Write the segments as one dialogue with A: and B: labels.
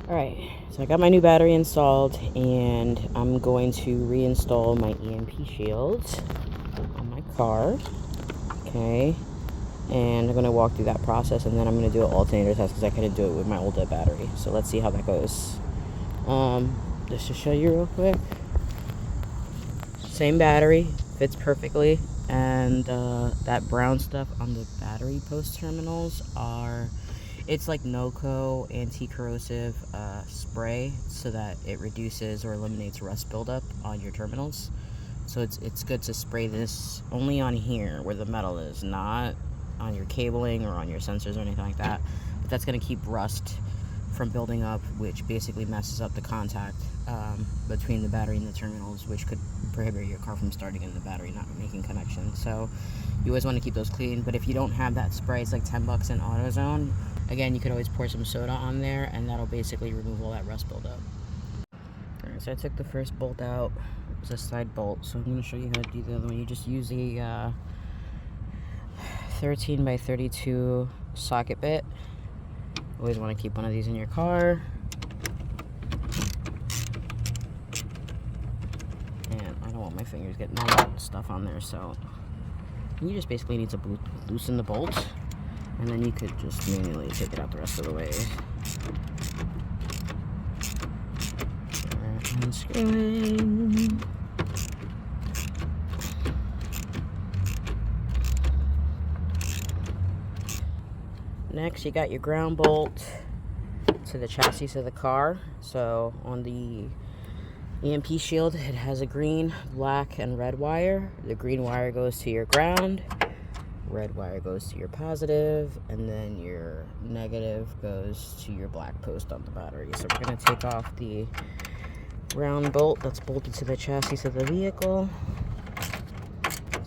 A: Alright, so I got my new battery installed, and I'm going to reinstall my EMP Shield on my car. Okay, and I'm going to walk through that process, and then I'm going to do an alternator test because I couldn't do it with my old dead battery. So let's see how that goes. Just to show you real quick, same battery, fits perfectly, and that brown stuff on the battery post terminals it's like NOCO anti-corrosive spray, so that it reduces or eliminates rust buildup on your terminals. So it's good to spray this only on here where the metal is, not on your cabling or on your sensors or anything like that. But that's going to keep rust from building up, which basically messes up the contact between the battery and the terminals, which could prohibit your car from starting and the battery not making connection. So you always want to keep those clean. But if you don't have that spray, it's like $10 in AutoZone. Again, you could always pour some soda on there, and that'll basically remove all that rust buildup. Alright, so I took the first bolt out. It was a side bolt, so I'm going to show you how to do the other one. You just use a 13 by 32 socket bit. Always want to keep one of these in your car. And I don't want my fingers getting all that stuff on there, so you just basically need to loosen the bolt, and then you could just manually take it out the rest of the way. Unscrewing. Next, you got your ground bolt to the chassis of the car. So on the EMP Shield, it has a green, black, and red wire. The green wire goes to your ground, red wire goes to your positive, and then your negative goes to your black post on the battery. So we're going to take off the round bolt that's bolted to the chassis of the vehicle.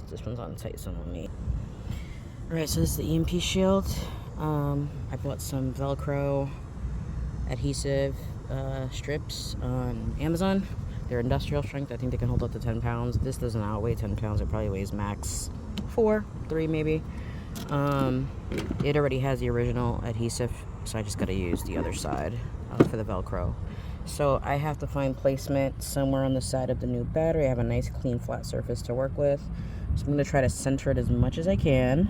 A: This one's on tight, so no need. Alright, so this is the EMP Shield. I bought some Velcro adhesive strips on Amazon. They're industrial strength. I think they can hold up to 10 pounds. This doesn't outweigh 10 pounds. It probably weighs max 3 maybe. It already has the original adhesive, so I just got to use the other side for the Velcro. So I have to find placement somewhere on the side of the new battery. I have a nice clean flat surface to work with, so I'm going to try to center it as much as I can.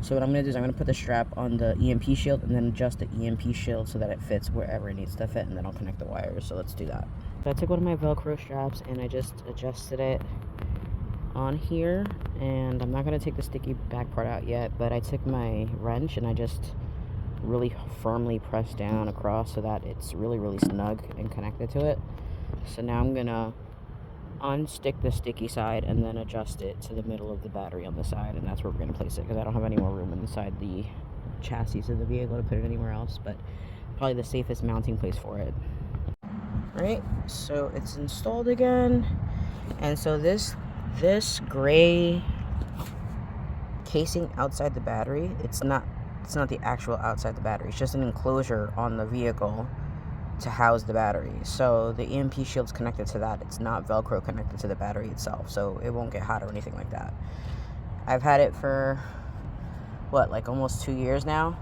A: So what I'm going to do is I'm going to put the strap on the EMP Shield and then adjust the EMP Shield so that it fits wherever it needs to fit, and then I'll connect the wires. So let's do that. So I took one of my Velcro straps and I just adjusted it on here, and I'm not going to take the sticky back part out yet, but I took my wrench and I just really firmly pressed down across so that it's really snug and connected to it. So now I'm going to unstick the sticky side and then adjust it to the middle of the battery on the side, and that's where we're going to place it because I don't have any more room inside the chassis of the vehicle to put it anywhere else, but probably the safest mounting place for it. Alright, so it's installed again, and so this gray casing outside the battery, it's not the actual outside the battery, it's just an enclosure on the vehicle to house the battery. So the EMP Shield's connected to that. It's not Velcro connected to the battery itself, so it won't get hot or anything like that. I've had it for like almost 2 years now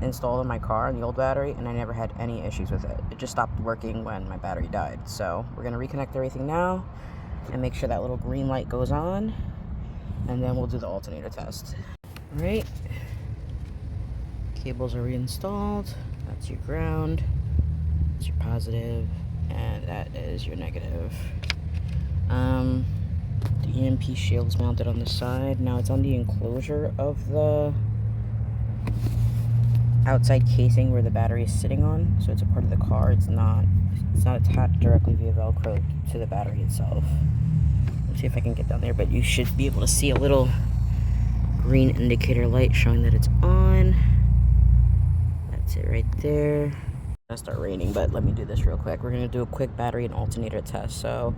A: installed in my car in the old battery, and I never had any issues with it. It just stopped working when my battery died. So we're going to reconnect everything now and make sure that little green light goes on, and then we'll do the alternator test. Alright, cables are reinstalled. That's your ground, that's your positive, and that is your negative. The EMP Shield's mounted on the side. Now it's on the enclosure of the outside casing where the battery is sitting on, so it's a part of the car. It's not attached directly via Velcro to the battery itself. Let's see if I can get down there, but you should be able to see a little green indicator light showing that it's on. That's it right there. It's gonna start raining, but let me do this real quick. We're gonna do a quick battery and alternator test. So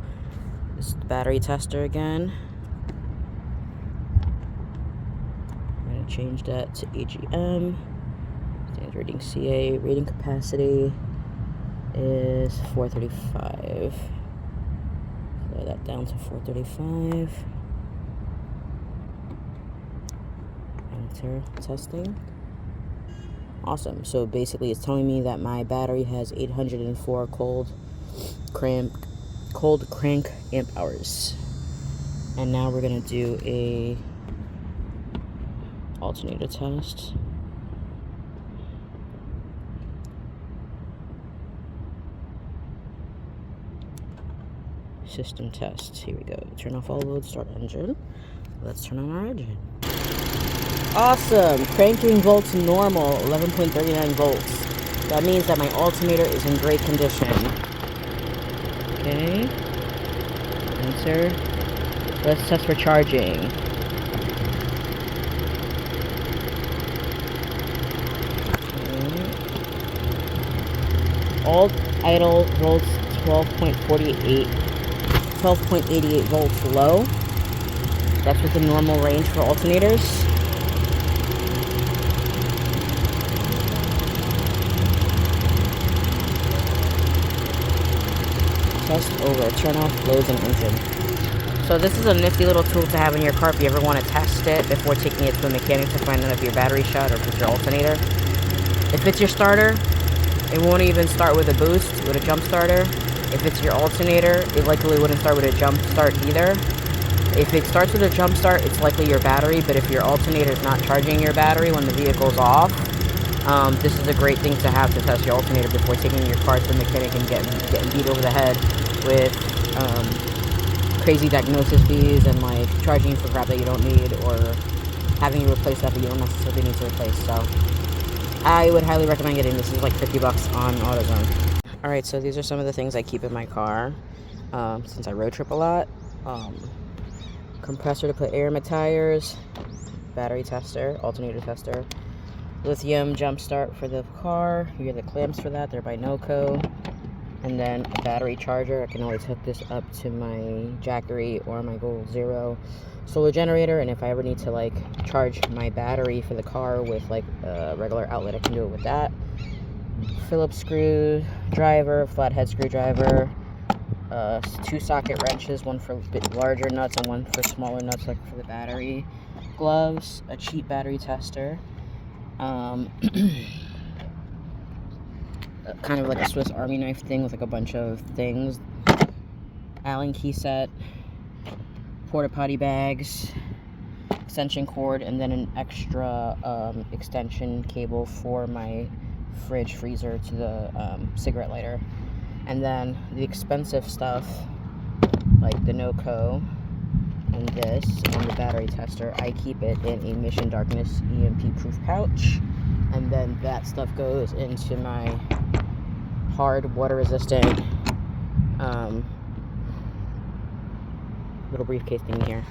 A: this is the battery tester again. I'm gonna change that to AGM. Standard rating CA. Rating capacity is 435. Lower that down to 435. Enter. Testing. Awesome. So basically it's telling me that my battery has 804 cold crank amp hours. And now we're gonna do a alternator test. System test. Here we go. Turn off all load, start engine. Let's turn on our engine. Awesome. Cranking volts normal, 11.39 volts. That means that my alternator is in great condition. Okay. Enter. Let's test for charging. Okay. Alt idle volts 12.88 volts low. That's within normal range for alternators. Test over. Turn off loads and engine. So this is a nifty little tool to have in your car if you ever want to test it before taking it to a mechanic to find out if your battery shot or if it's your alternator. If it's your starter, it won't even start with a boost, with a jump starter. If it's your alternator, it likely wouldn't start with a jump start either. If it starts with a jump start, it's likely your battery, but if your alternator is not charging your battery when the vehicle's off, this is a great thing to have to test your alternator before taking your car to the mechanic and getting beat over the head with crazy diagnosis fees and like charging for crap that you don't need, or having you replace that but you don't necessarily need to replace. So I would highly recommend getting this. Is like $50 on AutoZone. Alright, so these are some of the things I keep in my car since I road trip a lot. Compressor to put air in my tires, battery tester, alternator tester, lithium jump start for the car. You get the clamps for that, they're by Noco. And then a battery charger. I can always hook this up to my Jackery or my Gold Zero solar generator, and if I ever need to like charge my battery for the car with like a regular outlet, I can do it with that. Phillips screwdriver, flathead screwdriver, 2 socket wrenches, one for a bit larger nuts and one for smaller nuts like for the battery, gloves, a cheap battery tester, kind of like a Swiss Army knife thing with like a bunch of things, Allen key set, porta potty bags, extension cord, and then an extra extension cable for my fridge freezer to the cigarette lighter. And then the expensive stuff like the Noco and this and the battery tester, I keep it in a Mission Darkness EMP proof pouch, and then that stuff goes into my hard water resistant little briefcase thing here.